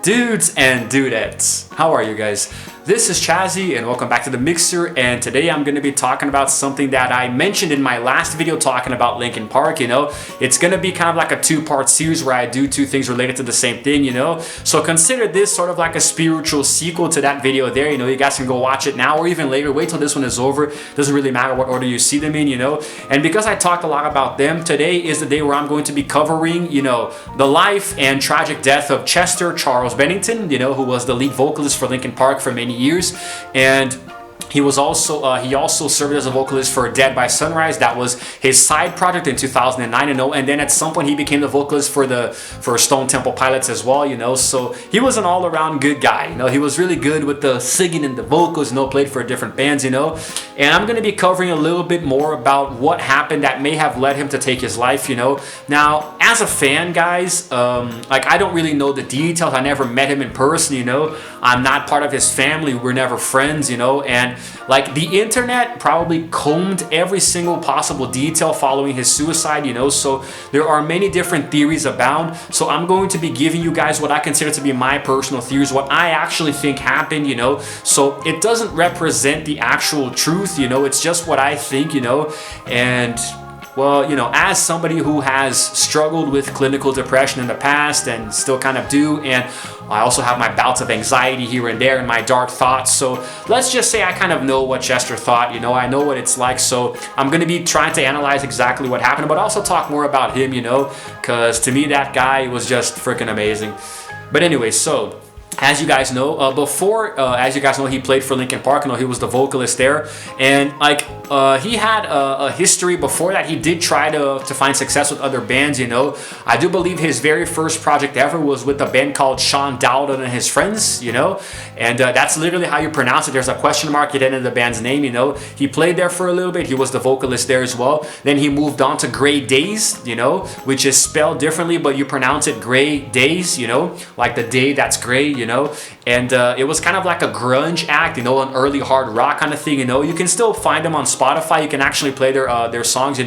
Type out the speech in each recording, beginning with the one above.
Dudes and dudettes, how are you guys? This is Chazzy and welcome back to the Mixer, and today I'm going to be talking about something that I mentioned in my last video talking about Linkin Park. It's going to be kind of like a two-part series where I do two things related to the same thing, so consider this sort of like a spiritual sequel to that video there. You guys can go watch it now or even later. Wait till this one is over. Doesn't really matter what order you see them in, and because I talked a lot about them, today is the day where I'm going to be covering the life and tragic death of Chester Charles Bennington, who was the lead vocalist for Linkin Park for many years, and he also served as a vocalist for Dead by Sunrise. That was his side project in 2009, and then at some point he became the vocalist for Stone Temple Pilots as well, so he was an all-around good guy. He was really good with the singing and the vocals, played for different bands, and I'm going to be covering a little bit more about what happened that may have led him to take his life. Now, as a fan, guys, I don't really know the details. I never met him in person, I'm not part of his family. We're never friends, and the internet probably combed every single possible detail following his suicide, so there are many different theories abound. So I'm going to be giving you guys what I consider to be my personal theories, what I actually think happened, so it doesn't represent the actual truth, it's just what I think, and well, as somebody who has struggled with clinical depression in the past and still kind of do, and I also have my bouts of anxiety here and there and my dark thoughts, so let's just say I kind of know what Chester thought, I know what it's like, so I'm going to be trying to analyze exactly what happened, but also talk more about him, because to me that guy was just freaking amazing. But anyway, so as you guys know, he played for Linkin Park. He was the vocalist there, and he had a history before that. He did try to find success with other bands. I do believe his very first project ever was with a band called Sean Dowden and His Friends. And that's literally how you pronounce it. There's a question mark at the end of the band's name. He played there for a little bit. He was the vocalist there as well. Then he moved on to Grey Days, which is spelled differently, but you pronounce it Grey Days. Like the day that's gray. And it was kind of like a grunge act, an early hard rock kind of thing. You can still find them on Spotify. You can actually play their songs,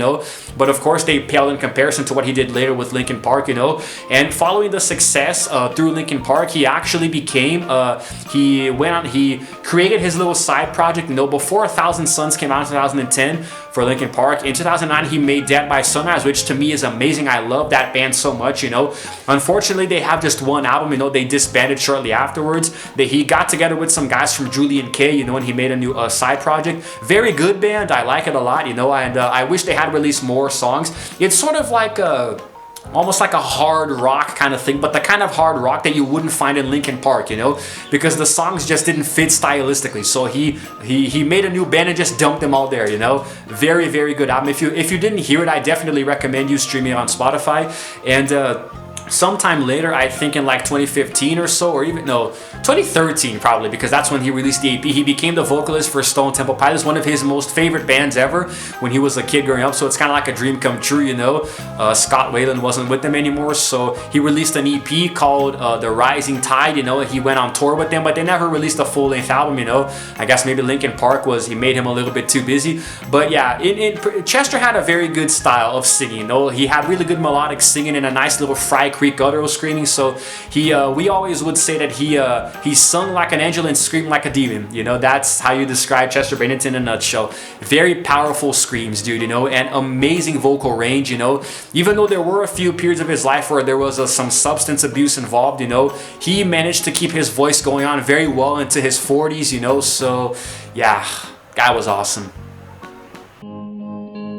but of course they pale in comparison to what he did later with Linkin Park, and following the success through Linkin Park, he actually became he created his little side project, before 1,000 Suns came out in 2010 for Linkin Park. In 2009 he made Dead by Sunrise, which to me is amazing. I love that band so much. Unfortunately they have just one album. They disbanded shortly afterwards. He got together with some guys from Julian K, and he made a new side project. Very good band. I like it a lot, and I wish they had released more songs. It's sort of like almost like a hard rock kind of thing, but the kind of hard rock that you wouldn't find in Linkin Park, because the songs just didn't fit stylistically. So he made a new band and just dumped them all there, Very, very good album. If you didn't hear it, I definitely recommend you streaming it on Spotify. And sometime later, I think in 2015 or so, or even, no, 2013 probably, because that's when he released the EP. He became the vocalist for Stone Temple Pilots, one of his most favorite bands ever when he was a kid growing up, so it's kind of like a dream come true, Scott Weiland wasn't with them anymore, so he released an EP called The Rising Tide, he went on tour with them, but they never released a full-length album, I guess maybe Linkin Park he made him a little bit too busy, but yeah, Chester had a very good style of singing, he had really good melodic singing and a nice little Fry Creek guttural screaming, so we always would say that he sung like an angel and screamed like a demon. That's how you describe Chester Bennington in a nutshell. Very powerful screams, dude, and amazing vocal range, even though there were a few periods of his life where there was some substance abuse involved, he managed to keep his voice going on very well into his 40s, so yeah, guy was awesome.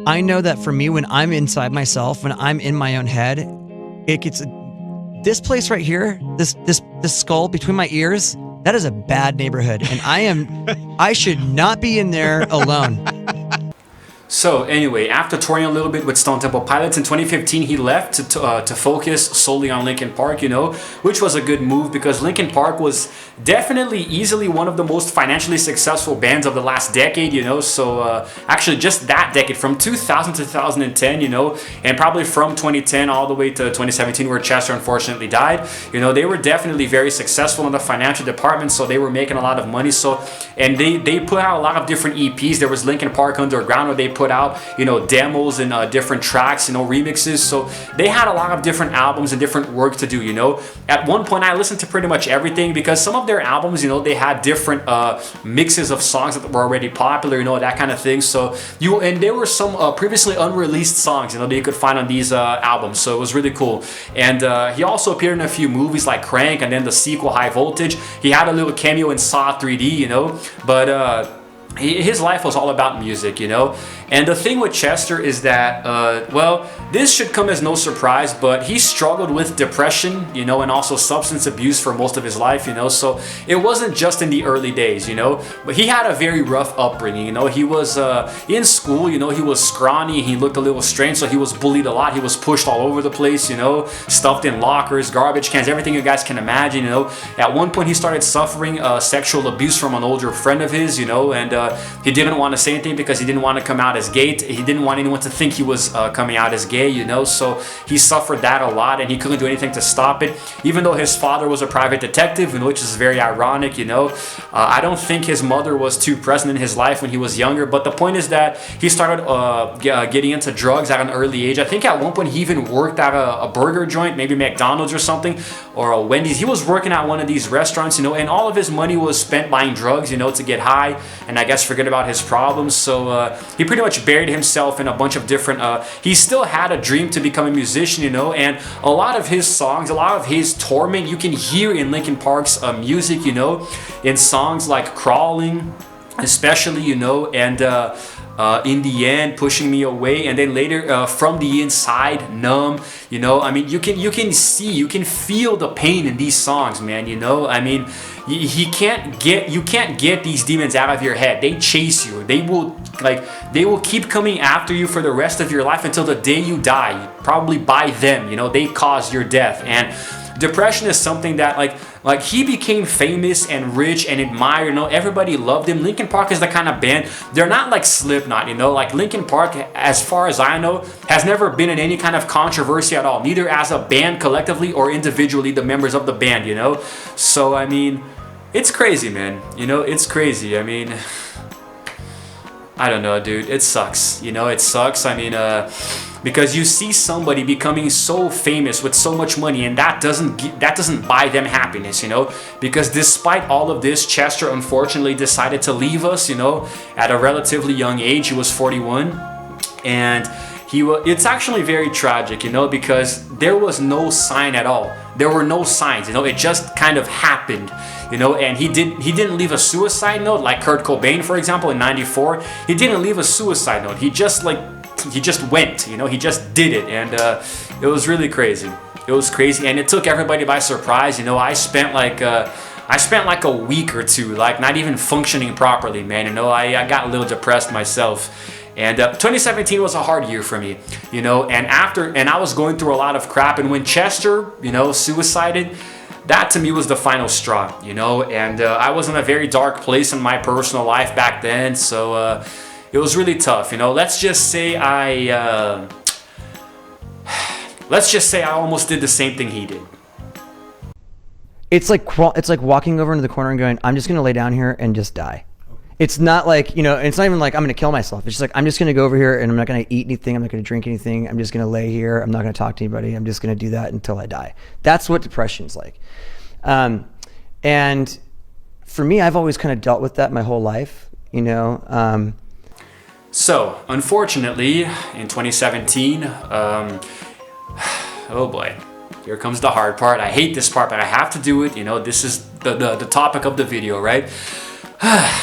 I know that for me, when I'm inside myself, when I'm in my own head, it gets this place right here, this skull between my ears, that is a bad neighborhood, and I should not be in there alone. So anyway, after touring a little bit with Stone Temple Pilots in 2015, he left to focus solely on Linkin Park, which was a good move because Linkin Park was definitely easily one of the most financially successful bands of the last decade, so actually just that decade, from 2000 to 2010, and probably from 2010 all the way to 2017 where Chester unfortunately died, they were definitely very successful in the financial department, so they were making a lot of money, and they put out a lot of different EPs. There was Linkin Park Underground where they put put out, you know, demos and different tracks, you know, remixes. So they had a lot of different albums and different work to do, you know. At one point I listened to pretty much everything, because some of their albums, you know, they had different mixes of songs that were already popular, you know, that kind of thing. So and there were some previously unreleased songs, you know, that you could find on these albums. So it was really cool. And he also appeared in a few movies like Crank and then the sequel High Voltage. He had a little cameo in Saw 3D, you know, but his life was all about music, you know. And the thing with Chester is that, well, this should come as no surprise, but he struggled with depression, you know, and also substance abuse for most of his life, you know. So it wasn't just in the early days, you know, but he had a very rough upbringing, you know. He was in school, you know, he was scrawny, he looked a little strange, so he was bullied a lot. He was pushed all over the place, you know, stuffed in lockers, garbage cans, everything you guys can imagine, you know. At one point he started suffering sexual abuse from an older friend of his, you know, and he didn't want to say anything because he didn't want to come out as gay. He didn't want anyone to think he was coming out as gay, you know, so he suffered that a lot, and he couldn't do anything to stop it, even though his father was a private detective, which is very ironic, you know. I don't think his mother was too present in his life when he was younger, but the point is that he started getting into drugs at an early age. I think at one point he even worked at a burger joint, maybe McDonald's or something, or a Wendy's. He was working at one of these restaurants, you know, and all of his money was spent buying drugs, you know, to get high and I guess forget about his problems. So he pretty much buried himself in a bunch of different he still had a dream to become a musician, you know, and a lot of his songs, a lot of his torment you can hear in Linkin Park's music, you know, in songs like Crawling especially, you know, and In the End, Pushing Me Away, and then later From the Inside, Numb, you know. I mean, you can see, you can feel the pain in these songs, man, you know. I mean, you can't get these demons out of your head. They chase you. They will keep coming after you for the rest of your life until the day you die, probably by them, you know. They cause your death. And depression is something that like he became famous and rich and admired, you know, everybody loved him. Linkin Park is the kind of band, they're not like Slipknot, you know, like Linkin Park, as far as I know, has never been in any kind of controversy at all, neither as a band collectively or individually, the members of the band, you know. So I mean, it's crazy, man, you know, it's crazy. I mean, I don't know, dude, it sucks, you know, it sucks. I mean, because you see somebody becoming so famous with so much money, and that doesn't buy them happiness, you know. Because despite all of this, Chester unfortunately decided to leave us, you know, at a relatively young age. He was 41, and it's actually very tragic, you know, because there was no sign at all. There were no signs, you know. It just kind of happened, you know. And he didn't leave a suicide note like Kurt Cobain, for example, in '94. He didn't leave a suicide note. He just went, you know. He just did it, and it was really crazy. It was crazy, and it took everybody by surprise, you know. I spent like a week or two like not even functioning properly, man, you know. I got a little depressed myself. And 2017 was a hard year for me, you know, and I was going through a lot of crap, and when Chester, you know, suicided, that to me was the final straw, you know. And I was in a very dark place in my personal life back then, so it was really tough, you know. Let's just say I almost did the same thing he did. It's like walking over into the corner and going, I'm just gonna lay down here and just die. It's not like, you know, it's not even like I'm going to kill myself. It's just like, I'm just going to go over here and I'm not going to eat anything. I'm not going to drink anything. I'm just going to lay here. I'm not going to talk to anybody. I'm just going to do that until I die. That's what depression's like. And for me, I've always kind of dealt with that my whole life, you know. So, unfortunately, in 2017, oh boy, here comes the hard part. I hate this part, but I have to do it. You know, this is the topic of the video, right?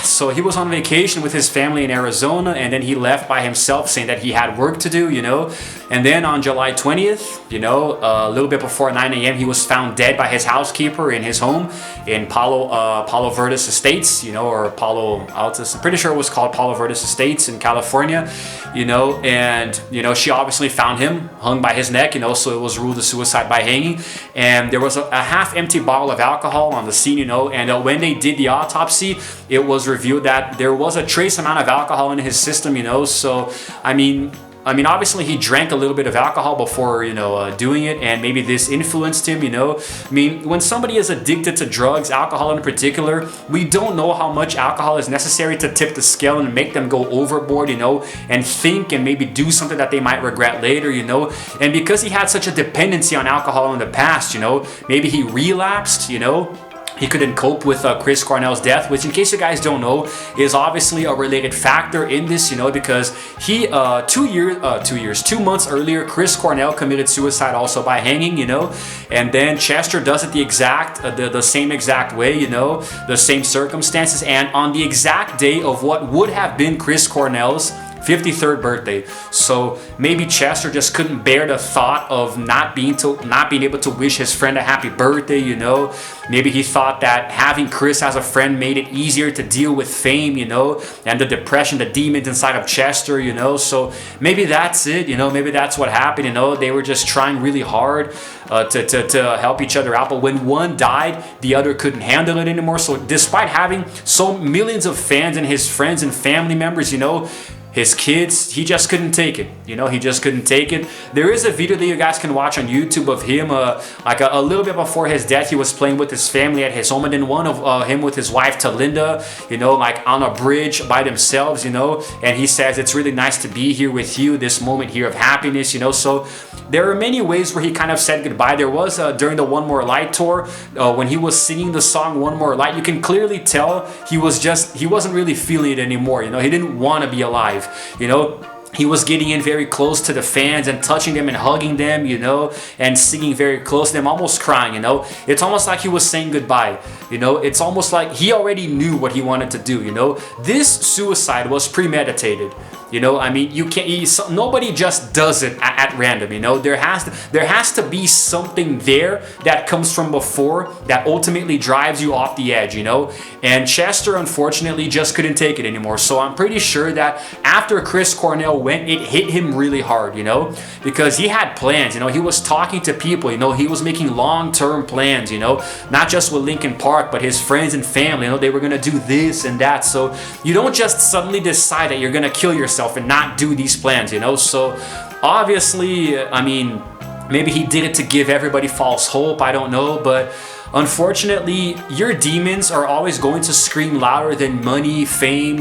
So he was on vacation with his family in Arizona, and then he left by himself saying that he had work to do, you know. And then on July 20th, you know, a little bit before 9 a.m., he was found dead by his housekeeper in his home in Palo Verdes Estates, you know, or Palo Altos. I'm pretty sure it was called Palo Verdes Estates in California, you know. And, you know, she obviously found him hung by his neck, you know, so it was ruled a suicide by hanging. And there was a half-empty bottle of alcohol on the scene, you know. And when they did the autopsy, it was revealed that there was a trace amount of alcohol in his system, you know. So, I mean, I mean, obviously he drank a little bit of alcohol before, doing it, and maybe this influenced him, I mean, when somebody is addicted to drugs, alcohol in particular, we don't know how much alcohol is necessary to tip the scale and make them go overboard, and think and maybe do something that they might regret later, and because he had such a dependency on alcohol in the past, maybe he relapsed, he couldn't cope with Chris Cornell's death, which, in case you guys don't know, is obviously a related factor in this, because he 2 months earlier, Chris Cornell committed suicide also by hanging, and then Chester does it the same exact way, the same circumstances, and on the exact day of what would have been Chris Cornell's 53rd birthday. So maybe Chester just couldn't bear the thought of not being able to wish his friend a happy birthday, Maybe he thought that having Chris as a friend made it easier to deal with fame, and the depression, the demons inside of Chester, So maybe that's it, maybe that's what happened, They were just trying really hard to help each other out. But when one died, the other couldn't handle it anymore. So despite having so millions of fans and his friends and family members, his kids, he just couldn't take it. He just couldn't take it. There is a video that you guys can watch on YouTube of him, like a little bit before his death. He was playing with his family at his home, and then one of him with his wife Talinda, like on a bridge by themselves, and he says, "It's really nice to be here with you, this moment here of happiness," So there are many ways where he kind of said goodbye. There was during the One More Light tour, when he was singing the song One More Light, you can clearly tell he wasn't really feeling it anymore. He didn't want to be alive. He was getting in very close to the fans and touching them and hugging them, and singing very close to them, almost crying, It's almost like he was saying goodbye, It's almost like he already knew what he wanted to do, This suicide was premeditated. I mean, nobody just does it at random, There has to be something there that comes from before that ultimately drives you off the edge, And Chester, unfortunately, just couldn't take it anymore. So I'm pretty sure that after Chris Cornell went, it hit him really hard, because he had plans, He was talking to people, He was making long-term plans, Not just with Linkin Park, but his friends and family, They were gonna do this and that. So you don't just suddenly decide that you're gonna kill yourself and not do these plans, So obviously, I mean, maybe he did it to give everybody false hope, I don't know, but unfortunately, your demons are always going to scream louder than money, fame,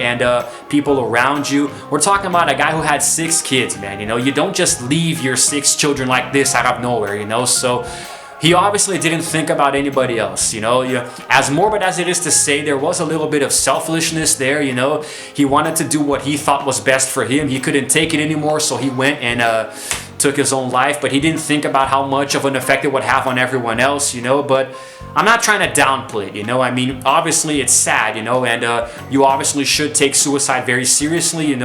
and people around you. We're talking about a guy who had 6 kids, man, You don't just leave your 6 children like this out of nowhere, So he obviously didn't think about anybody else, As morbid as it is to say, there was a little bit of selfishness there, He wanted to do what he thought was best for him. He couldn't take it anymore, so he went and took his own life, but he didn't think about how much of an effect it would have on everyone else, But I'm not trying to downplay it, I mean, obviously it's sad, and you obviously should take suicide very seriously,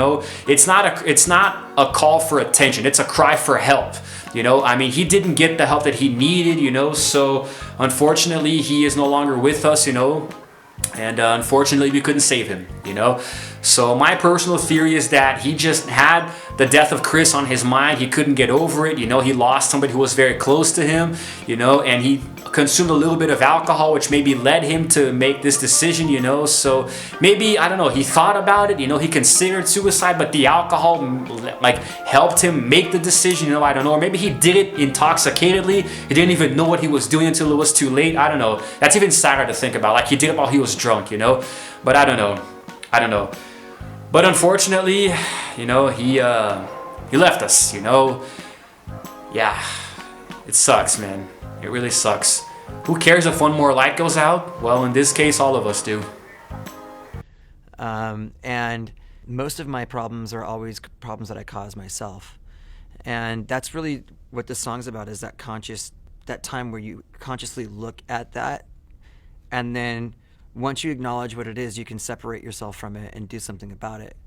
It's not a call for attention, it's a cry for help. I mean, he didn't get the help that he needed, so unfortunately he is no longer with us, and unfortunately we couldn't save him, So my personal theory is that he just had the death of Chris on his mind. He couldn't get over it, he lost somebody who was very close to him, and he consumed a little bit of alcohol, which maybe led him to make this decision, So maybe, I don't know, he thought about it, he considered suicide, but the alcohol helped him make the decision, I don't know, or maybe he did it intoxicatedly. He didn't even know what he was doing until it was too late. I don't know. That's even sadder to think about. Like, he did it while he was drunk, But I don't know. But unfortunately, he left us, Yeah, it sucks, man. It really sucks. Who cares if one more light goes out? Well, in this case, all of us do. And most of my problems are always problems that I cause myself. And that's really what this song's about, is that time where you consciously look at that, and then once you acknowledge what it is, you can separate yourself from it and do something about it.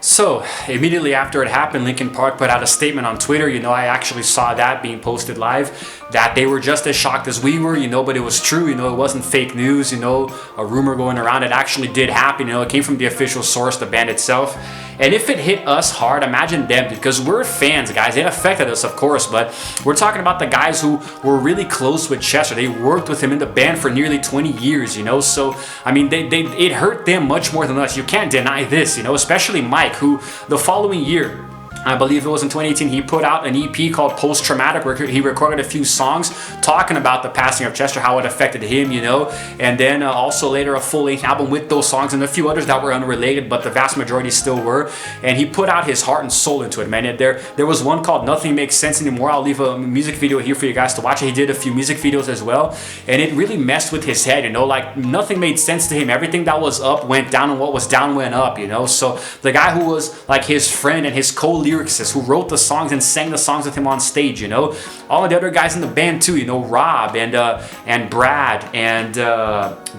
So, immediately after it happened, Linkin Park put out a statement on Twitter. I actually saw that being posted live, that they were just as shocked as we were, but it was true, it wasn't fake news, a rumor going around. It actually did happen, it came from the official source, the band itself. And if it hit us hard, imagine them, because we're fans, guys. It affected us, of course, but we're talking about the guys who were really close with Chester. They worked with him in the band for nearly 20 years, So, I mean, it hurt them much more than us. You can't deny this, especially Mike, who the following year, I believe it was in 2018, he put out an EP called Post Traumatic, where he recorded a few songs talking about the passing of Chester, how it affected him, you know, and then also later a full-length album with those songs and a few others that were unrelated, but the vast majority still were. And he put out his heart and soul into it, man. There was one called Nothing Makes Sense Anymore. I'll leave a music video here for you guys to watch. He did a few music videos as well, and it really messed with his head, you know, like nothing made sense to him. Everything that was up went down, and what was down went up, you know. So the guy who was like his friend and his co-lyricist, who wrote the songs and sang the songs with him on stage, you know, all of the other guys in the band too, you know, Rob and Brad and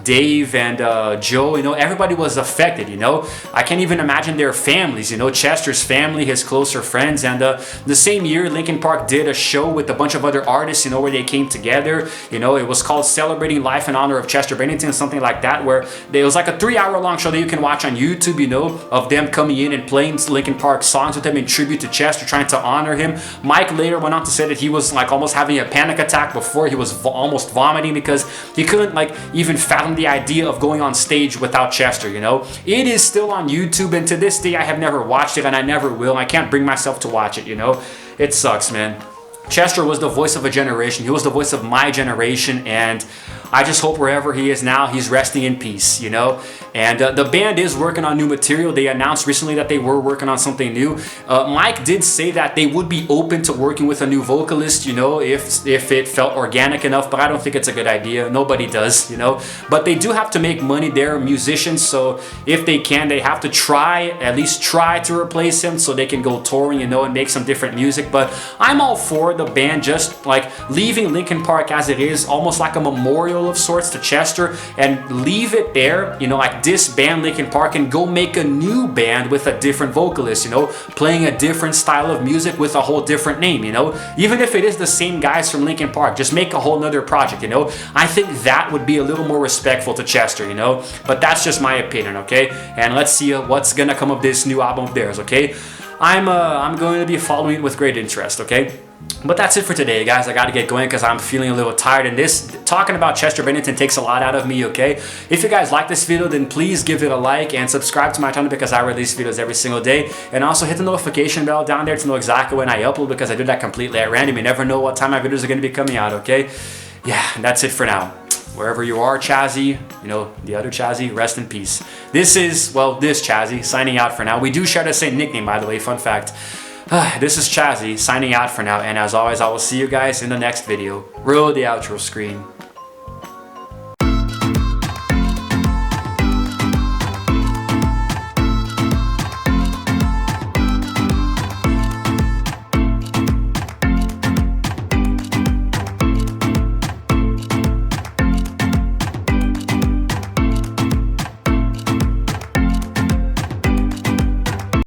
Dave and Joe, you know, everybody was affected, you know. I can't even imagine their families, you know, Chester's family, his closer friends. And the same year, Linkin Park did a show with a bunch of other artists, you know, where they came together, you know. It was called Celebrating Life in Honor of Chester Bennington, something like that, where it was like a 3-hour long show that you can watch on YouTube, you know, of them coming in and playing Linkin Park songs with them in tribute to Chester, trying to honor him. Mike later went on to say that he was like almost having a panic attack before. He was almost vomiting because he couldn't like even fathom the idea of going on stage without Chester, you know. It is still on YouTube, and to this day I have never watched it, and I never will. I can't bring myself to watch it, you know. It sucks, man. Chester was the voice of a generation. He was the voice of my generation, and I just hope wherever he is now, he's resting in peace, you know. And the band is working on new material. They announced recently that they were working on something new. Mike did say that they would be open to working with a new vocalist, you know, if it felt organic enough, but I don't think it's a good idea. Nobody does, you know. But they do have to make money. They're musicians, so if they can, they have to at least try to replace him so they can go touring, you know, and make some different music. But I'm all for the band just like leaving Linkin Park as it is, almost like a memorial of sorts to Chester, and leave it there, you know, like disband Linkin Park and go make a new band with a different vocalist, you know, playing a different style of music with a whole different name, you know, even if it is the same guys from Linkin Park, just make a whole nother project, you know. I think that would be a little more respectful to Chester, you know, but that's just my opinion, okay. And let's see what's gonna come of this new album of theirs, okay. I'm going to be following it with great interest, okay. But that's it for today, guys. I got to get going because I'm feeling a little tired, and talking about Chester Bennington takes a lot out of me, okay? If you guys like this video, then please give it a like and subscribe to my channel because I release videos every single day. And also hit the notification bell down there to know exactly when I upload, because I do that completely at random. You never know what time my videos are going to be coming out, okay? Yeah, that's it for now. Wherever you are, Chazzy, you know, the other Chazzy, rest in peace. This Chazzy signing out for now. We do share the same nickname, by the way, fun fact. This is Chazzy signing out for now, and as always, I will see you guys in the next video. Roll the outro screen.